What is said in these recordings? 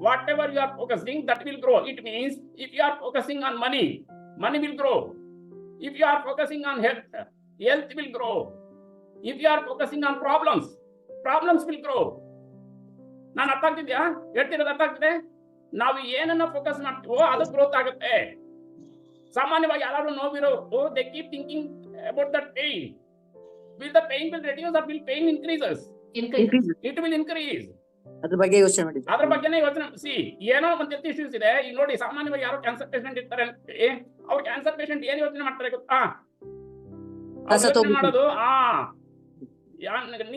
Whatever you are focusing, that will grow. It means if you are focusing on money, money will grow. If you are focusing on health, health will grow. If you are focusing on problems, problems will grow. ನಾನು ಅರ್ಥ ಆಗ್ತಿದ್ಯಾ? ಹೇಳ್ತಿರೋದು ಅರ್ಥ ಆಗ್ತಿದೆ? ನಾವು ಏನನ್ನ focus ಮಾಡ್ತೀವೋ ಅದು ಗ್ರೋತ್ ಆಗುತ್ತೆ. ಸಾಮಾನ್ಯವಾಗಿ ಯಾರು ನೋವಿರೋರು they keep thinking about that pain. Will the pain will reduce or will pain increases? It will increase. ಅದ್ರ ಬಗ್ಗೆ ಯೋಚನೆ ಮಾಡಿ. ಅದ್ರ ಬಗ್ಗೆನೇ ಯೋಚನೆ ಸಿ ಏನೋ ಒಂದು ಹೆಲ್ತ್ ಇಶ್ಯೂಸ್ ಇದೆ. ಈಗ ನೋಡಿ ಸಾಮಾನ್ಯವಾಗಿ ಯಾರೋ ಕ್ಯಾನ್ಸರ್ ಪೇಷಂಟ್ ಇರ್ತಾರೆ ಅವ್ರು ಕ್ಯಾನ್ಸರ್ ಪೇಷಂಟ್ ಏನ್ ಯೋಚನೆ ಮಾಡ್ತಾರೆ ಗೊತ್ತಾ? ಮಾಡೋದು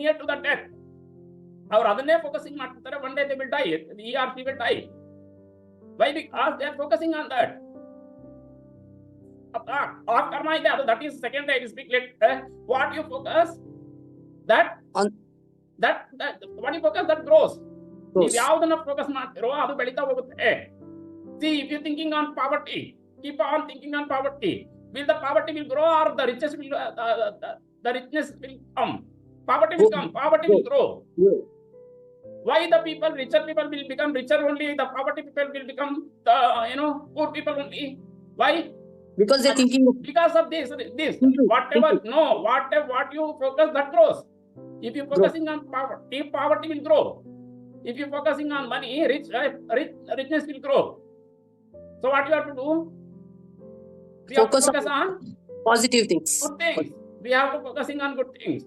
ನಿಯರ್ ಟು ದ ಡೆತ್. ಅವ್ರು ಅದನ್ನೇ ಫೋಕಸಿಂಗ್ ಮಾಡ್ತಿರ್ತಾರೆ. One day they will die, he or she will die. Why? Because they are focusing on that. Or karma ಇದೆ, ಅದು that is second day speak later. What you focus, that what you focus, that grows. ನೀವು ಯಾವ್ದನ್ನ focus ಮಾಡ್ತಿರೋ ಅದು ಬೆಳೀತಾ ಹೋಗುತ್ತೆ. See, if you thinking on poverty, keep on thinking on poverty. Will the poverty will grow or the richness will come? Poverty will come, poverty will grow. Why the people, richer people will become richer only, the poverty people will become the poor people only? Why? Because they're thinking because of this whatever what you focus, that grows. If you focusing on poverty, poverty will grow. If you focusing on money, richness will grow. So what you have to do? We Focus have to focus on positive things. good things. We have to focusing on good things.